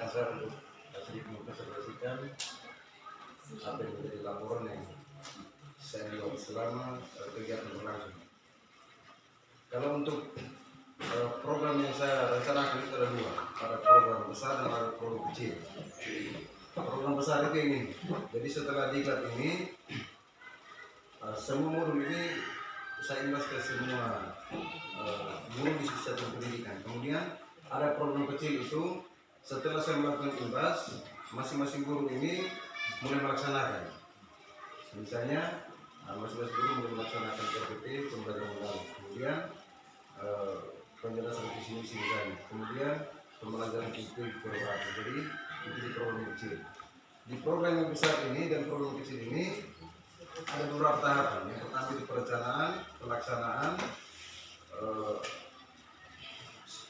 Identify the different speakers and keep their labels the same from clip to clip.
Speaker 1: saya untuk sedikit mempresentasikan apa yang menjadi laporan yang saya buat selama kegiatan berlangsung. Kalau untuk program yang saya rencanakan itu ada dua, ada program besar dan ada program kecil. Program besar itu ini, jadi setelah diklat ini semua modul ini saya imbas ke semua guru di satuan pendidikan. Kemudian ada program kecil itu, setelah saya melakukan imbas, masing-masing guru ini mulai melaksanakan. Misalnya masing-masing guru mulai melaksanakan PPT pembelajaran mendalam. Kemudian penjelasan visi misi misalnya. Kemudian pembelajaran itu berbahasa. Jadi itu di program kecil. Di program yang besar ini dan program kecil ini ada beberapa tahapan. Yang pertama itu perencanaan, pelaksanaan,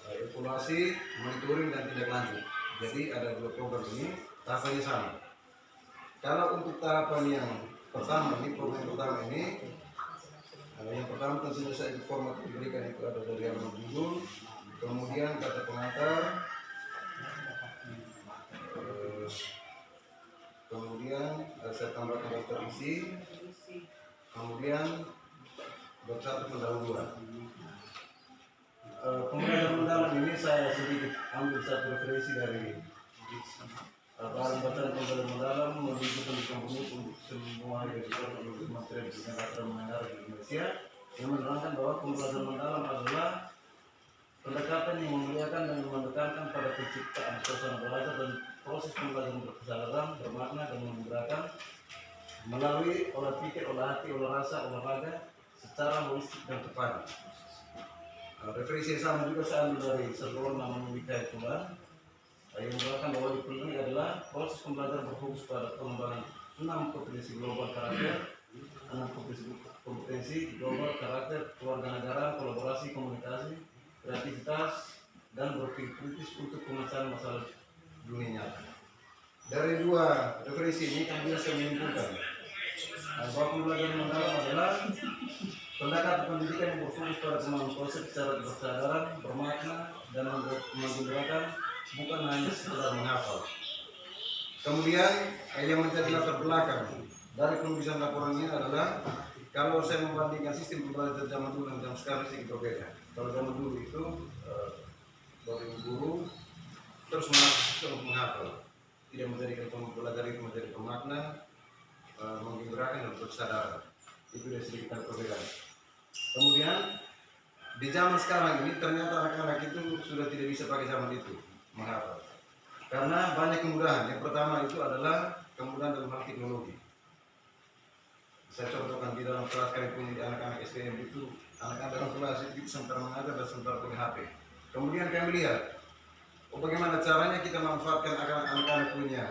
Speaker 1: evaluasi, monitoring dan tindak lanjut. Jadi ada dua program ini, tahapannya sama. Kalau untuk tahapan yang pertama ini, program pertama ini, yang pertama tentu saja format yang diberikan itu ada dari halaman judul, kemudian kata pengantar, kemudian saya tambahkan daftar isi, kemudian bab 1 pendahuluan. Pembelajaran mendalam ini saya sedikit ambil satu referensi dari bahan bacaan pembelajaran mendalam menuju pendidikan umum untuk semua dari Kementerian Pendidikan dan Menengah di Indonesia yang menerangkan bahwa pembelajaran mendalam adalah pendekatan yang memuliakan dan menekankan pada penciptaan suasana belajar dan proses pembelajaran berkesadaran, bermakna dan menggerakkan melalui olah pikir, olah hati, olah rasa, olahraga secara holistik dan tepat. Referensi yang sama juga saya ambil dari seluruh nama Mika Fulan yang menerangkan bahwa di ini adalah proses pembelajaran berfokus pada pengembangan 6 kompetensi global karakter, 6 kompetensi global karakter, kewarganegaraan, kolaborasi, komunikasi, kreativitas, dan berpikir kritis untuk pemecahan masalah dunia nyata. Dari dua referensi ini kan bisa saya menyimpulkan bahwa pembelajaran mendalam adalah pendekatan pendidikan yang berfokus pada pemahaman konsep secara berkesadaran, bermakna, dan menggunakan bukan hanya sekedar menghafal. Kemudian yang menjadi latar belakang dari penulisan laporan ini adalah kalau saya membandingkan sistem pembelajaran zaman dulu dan zaman sekarang sedikit berbeda. Kalau zaman dulu itu dari guru terus menghafal, tidak menjadikan pembelajaran itu menjadi pemakna, menggerakkan dan berkesadaran. Itu dari sedikit perbedaan. Kemudian di zaman sekarang ini ternyata anak-anak itu sudah tidak bisa pakai zaman itu menghafal karena banyak kemudahan. Yang pertama itu adalah kemudahan dalam hal teknologi. Saya contohkan di dalam kelas kami punya di anak-anak STM itu, anak-anak dalam kelas itu sementara mengajar dan sementara pakai HP. Kemudian kami lihat bagaimana caranya kita manfaatkan anak-anak punya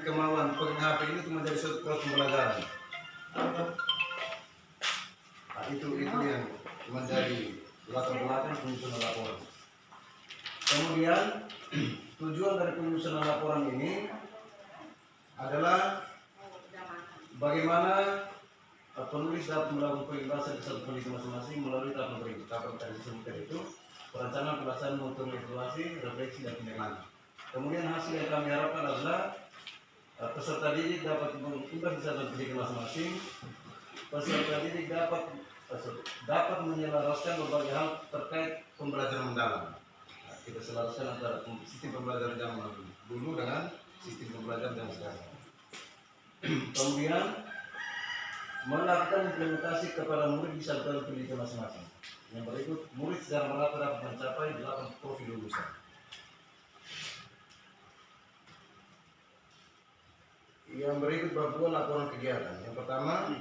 Speaker 1: kemauan pakai HP ini untuk menjadi suatu proses pembelajaran. Itu yang menjadi latar belakang penyusunan laporan. Kemudian tujuan dari penyusunan laporan ini adalah bagaimana penulis dapat melakukan pembahasan kesatuan pendidikan masing-masing melalui tahapan berikut. Tahapan tadi disebutkan itu perencanaan, pelaksanaan, monitoring, evaluasi, refleksi, dan tindak lanjut. Kemudian hasil yang kami harapkan adalah peserta didik dapat mengimbas di satuan pendidikan masing-masing. Peserta didik dapat menyelaraskan berbagai hal terkait pembelajaran mendalam. Kita selaraskan antara sistem pembelajaran zaman dulu dengan sistem pembelajaran zaman sekarang. Kemudian melakukan implementasi kepada murid di satuan pendidikan masing-masing. Yang berikut, murid secara merata dapat mencapai 8 profil lulusan. Yang berikut bab 2 laporan kegiatan. Yang pertama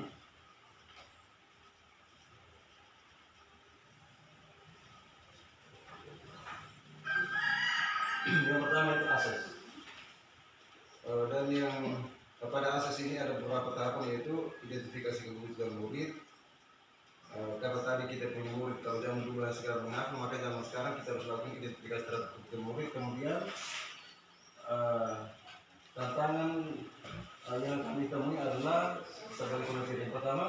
Speaker 1: itu akses. Dan yang kepada akses ini ada beberapa tahapan, yaitu identifikasi kebutuhan murid. Karena tadi kita punya murid kalau zaman dulu sekarang menghafal, maka zaman sekarang kita harus lakukan identifikasi terhadap kebutuhan murid. Kemudian tantangan yang kami temui adalah sebagai penelitian. Yang pertama,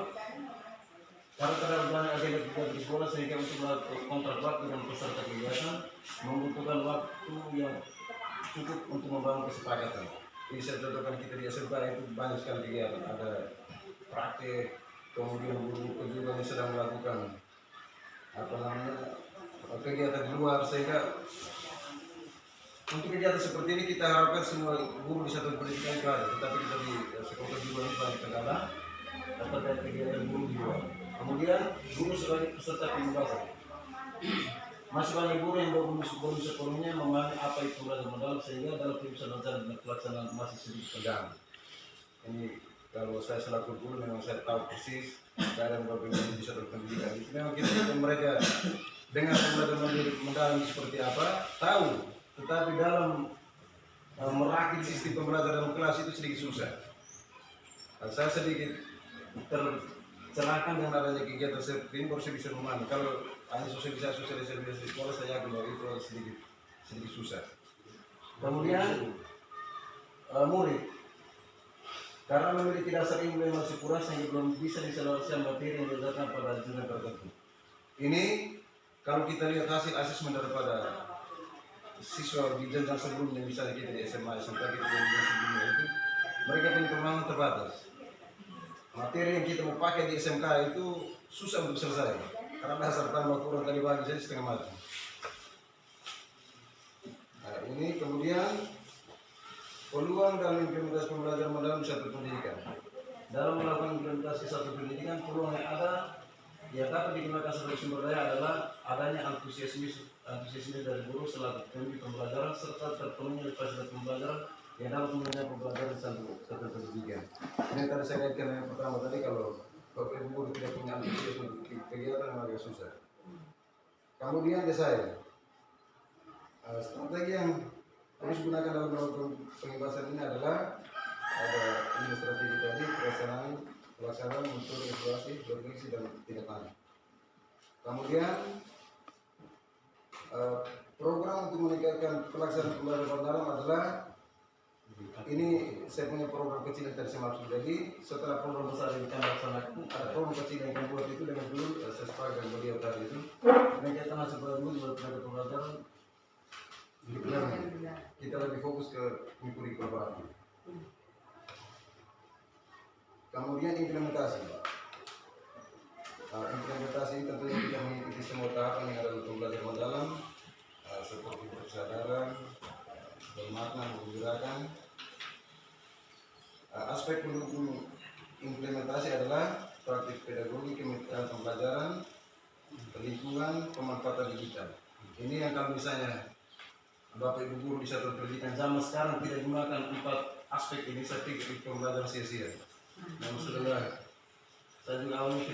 Speaker 1: karena terdapat banyak agenda kegiatan di sekolah sehingga untuk melakukan kontrak waktu dengan peserta kegiatan membutuhkan waktu yang cukup untuk membangun kesepakatan. Jadi saya contohkan kita di SMK itu banyak sekali kegiatan, ada praktek, kemudian guru juga yang sedang melakukan kegiatan di luar, sehingga untuk kegiatan seperti ini kita harapkan semua guru di satuan pendidikan itu ada, tetapi kita di sekolah juga ini banyak kendala terkait kegiatan guru di luar. Kemudian guru sebagai peserta pembahasan, masih banyak guru yang baru sepenuhnya memahami apa itu belajar mendalam, sehingga dalam keputusan dan pelaksanaan masih sedikit tegang. Ini kalau saya selaku guru memang saya tahu persis keadaan beberapa di satuan pendidikan itu memang kita mereka dengan pembelajaran mendalam seperti apa tahu, tetapi dalam merakit sistem pembelajaran dalam kelas itu sedikit susah. Saya sedikit tercerahkan dengan adanya kegiatan seperti ini, baru saya bisa memahami. Kalau hanya sosialisasi di sekolah, saya yakin bahwa itu sedikit susah. Kemudian murid, karena memiliki dasar ilmu yang masih kurang sehingga belum bisa diselesaikan materi yang diajarkan pada jenjang tertentu. Ini kalau kita lihat hasil asesmen daripada siswa di jenjang sebelumnya, misalnya kita di SMA, SMK, kita di jenjang sebelumnya itu, mereka punya pemahaman terbatas. Materi yang kita mau pakai di SMK itu susah untuk selesai, karena dasar tambah kurang kali bagi saja setengah mati. Nah, ini kemudian peluang dalam implementasi pembelajaran mendalam di satu pendidikan. Dalam melakukan implementasi satu pendidikan, peluang yang ada yang dapat digunakan sebagai sumber daya adalah adanya antusiasme dari guru selaku pembimbing pembelajaran serta terpenuhnya fasilitas pembelajaran yang dapat menunjang pembelajaran satu pendidikan. Ini tadi saya kaitkan yang pertama tadi, kalau Bapak Ibu guru tidak punya antusiasme kegiatan yang agak susah. Kemudian desain strategi yang harus gunakan dalam melakukan pengembasan ini adalah ada 5 strategi tadi: pelaksanaan, metode, evaluasi, koordinasi, dan tindak lanjut. Kemudian program untuk meningkatkan pelaksanaan pembelajaran mendalam adalah ini, saya punya program kecil yang tadi saya maksud. Jadi setelah program besar yang kami laksanakan, ada program kecil yang kami buat itu dengan dulu saya sepakat dengan beliau tadi itu meningkatkan hasil dulu buat pembelajaran. Kita lebih fokus ke kurikulum baru. Kemudian implementasi. Implementasi ini tentunya kita mengikuti semua tahapan yang ada dalam pembelajaran mendalam, seperti kesadaran, bermakna, menggembirakan. Aspek pendukung implementasi adalah praktik pedagogi, kemitraan pembelajaran, lingkungan, pemanfaatan digital. Ini yang kalau misalnya Bapak Ibu guru di satuan pendidikan zaman sekarang tidak gunakan 4 aspek ini, saya pikir pembelajaran sia-sia. Namun saudara, saya juga awalnya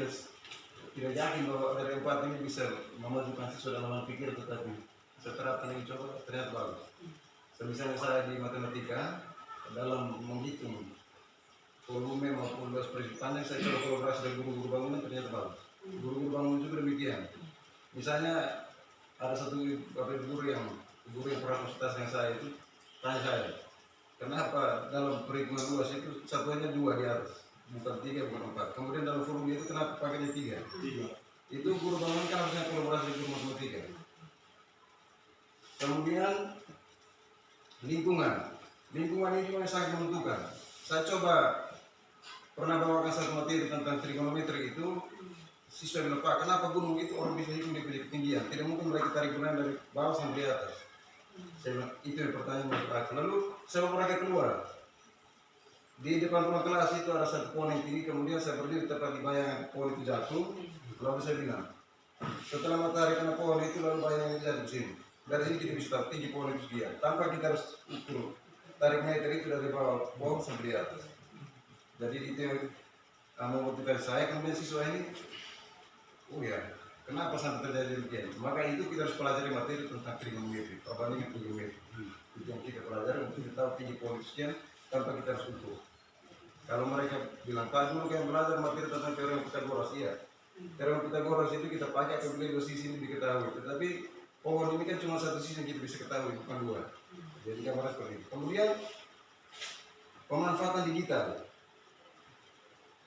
Speaker 1: tidak yakin bahwa dari 4 ini bisa memajukan siswa dalam pikir, tetapi setelah ini coba ternyata bagus. Misalnya saya di matematika dalam menghitung volume maupun luas panjang, saya coba kolaborasi dengan guru-guru bangunan, ternyata bagus. Guru-guru bangunan juga demikian. Misalnya ada satu Bapak Ibu guru yang pernah konsultasi dengan saya itu tanya saya, kenapa dalam perhitungan luas itu satuannya 2 di atas, bukan 3, bukan 4. Kemudian dalam volume itu kenapa pakainya 3? Itu guru bangunan kan harusnya kolaborasi dengan guru matematika. Kemudian lingkungan ini juga sangat menentukan. Saya coba pernah bawakan satu materi tentang trigonometri itu, siswa bilang, Pak, kenapa gunung itu orang bisa hitung di ketinggian? Tidak mungkin mereka tarik benang dari bawah sampai di atas. Saya bilang, itu yang pertanyaan masuk akal. Lalu saya mau mereka keluar. Di depan ruang kelas itu ada satu pohon yang tinggi, kemudian saya berdiri tepat di bayangan pohon itu jatuh. Lalu saya bilang, setelah matahari kena pohon itu, lalu bayangan itu jatuh sini. Dari sini kita bisa tahu tinggi pohon itu sekian. Tanpa kita harus ukur tarik meter itu dari bawah pohon sampai di atas. Jadi itu yang memotivasi saya. Kemudian siswa ini, oh ya, kenapa sampai terjadi demikian? Maka itu kita harus pelajari materi tentang trigonometri, perbandingan trigonometri. Itu yang kita pelajari untuk kita tahu tinggi pohon sekian tanpa kita harus ukur. Kalau mereka bilang, Pak, dulu kan belajar materi tentang teorema Pitagoras, iya. Teorema Pitagoras itu kita pakai apabila 2 sisi ini diketahui. Tetapi pohon ini kan cuma 1 sisi yang kita bisa ketahui, bukan 2. Jadi gambaran seperti itu. Kemudian pemanfaatan digital.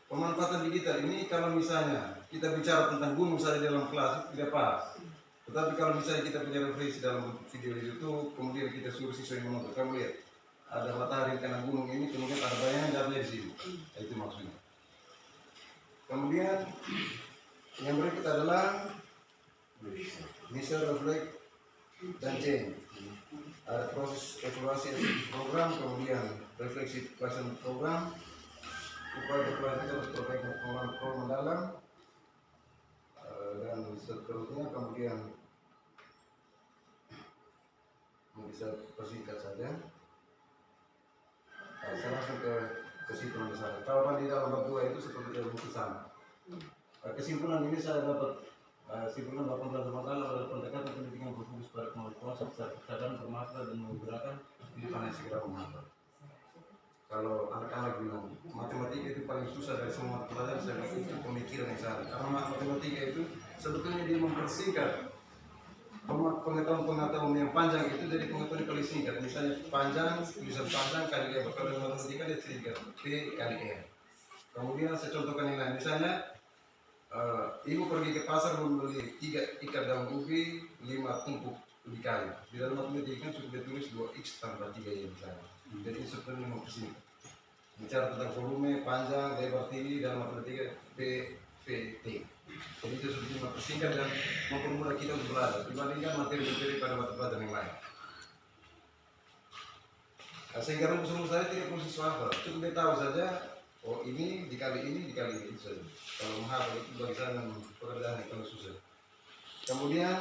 Speaker 1: Pemanfaatan digital ini kalau misalnya kita bicara tentang gunung saja dalam kelas itu tidak pas. Tetapi kalau misalnya kita punya referensi dalam video di YouTube, kemudian kita suruh siswa yang menonton, kamu lihat ada matahari kena gunung ini, kemudian ada bayangan jatuhnya di sini. Itu maksudnya. Kemudian yang berikut adalah visual reflect dan change. Ada proses evaluasi program, kemudian refleksi pelaksanaan program, upaya berkelanjutan terus perbaikan pengelolaan mendalam, dan seterusnya. Kemudian bisa persingkat saja. Saya langsung ke kesimpulan besar. Jawaban di dalam bab 2 itu seperti yang sama. Kesimpulan ini saya dapat simpulan 18 masalah pada pendekatan pendidikan berfokus pada kemampuan serta kesadaran bermakna dan menggunakan kehidupan yang segera bermanfaat. Kalau anak-anak bilang matematika itu paling susah dari semua pelajaran, saya pikir itu pemikiran yang salah. Karena matematika itu sebetulnya dia mempersingkat pengetahuan yang panjang itu jadi pengetahuan yang paling singkat. Misalnya panjang, tulisan panjang kali dia kalau dalam matematika dia singkat P kali E. Kemudian saya contohkan yang lain. Misalnya ibu pergi ke pasar membeli 3 ikat daun ubi, 5 tumpuk ubi kayu. Di dalam matematika kan sudah ditulis 2x tambah 3 ya misalnya. Jadi itu sebenarnya mempersingkat. Bicara tentang volume, panjang, lebar, tinggi dalam matematika PVT. Jadi itu sebenarnya mempersingkat dan mempermudah kita untuk belajar dibandingkan materi-materi pada mata pelajaran yang lain. Sehingga rumus-rumus saya tidak perlu siswa hafal, cukup dia tahu saja. Oh ini dikali ini itu saja. Kalau menghafal itu bagi saya pekerjaan yang terlalu susah. Kemudian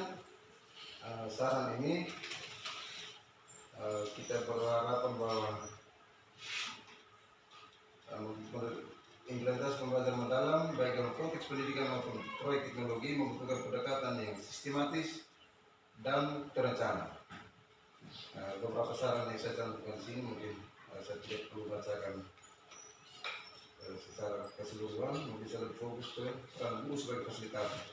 Speaker 1: saran ini kita berharapan bahwa implementasi pembelajaran mendalam baik dalam konteks pendidikan maupun proyek teknologi membutuhkan pendekatan yang sistematis dan terencana. Beberapa saran yang saya cantumkan di sini mungkin saya tidak perlu bacakan secara keseluruhan, mungkin saya lebih fokus ke peran guru sebagai fasilitator.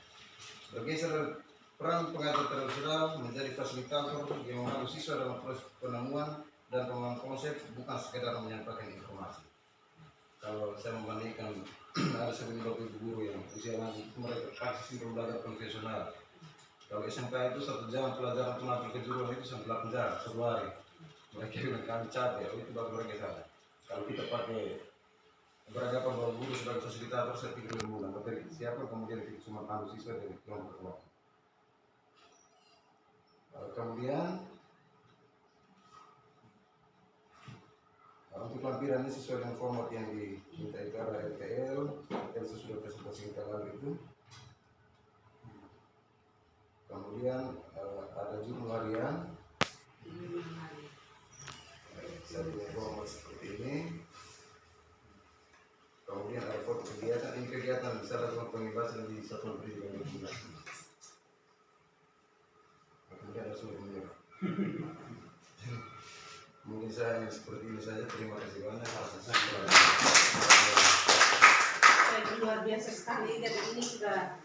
Speaker 1: Bergeser dari peran pengajar tradisional menjadi fasilitator yang membantu siswa dalam proses penemuan dan pengembangan konsep, bukan sekedar menyampaikan informasi. Kalau saya membandingkan ada sebagian bapak ibu guru yang usia lanjut mereka pasti belajar konvensional. Kalau SMK itu 1 jam pelajaran tematik kejuruan itu sampai 8 jam 1 hari. Mereka bilang kami capek, itu baru mereka salah. Kalau kita pakai beranggapan bahwa guru sebagai fasilitator, saya pikir lebih mudah. Materi siapa kemudian kita cuma pandu siswa dari kelompok. Kemudian untuk lampiran ini sesuai dengan format yang diminta itu ada RTL yang sesudah presentasi kita lalu itu. Kemudian ada judul harian. Saya punya format seperti ini. Kemudian ada foto kegiatan. Ini kegiatan bisa lakukan pengibasan di satuan pendidikan berguna. Kemudian ada surat menyerah. Mungkin saya seperti ini saja. Terima kasih banyak.
Speaker 2: Luar biasa sekali dan ini sudah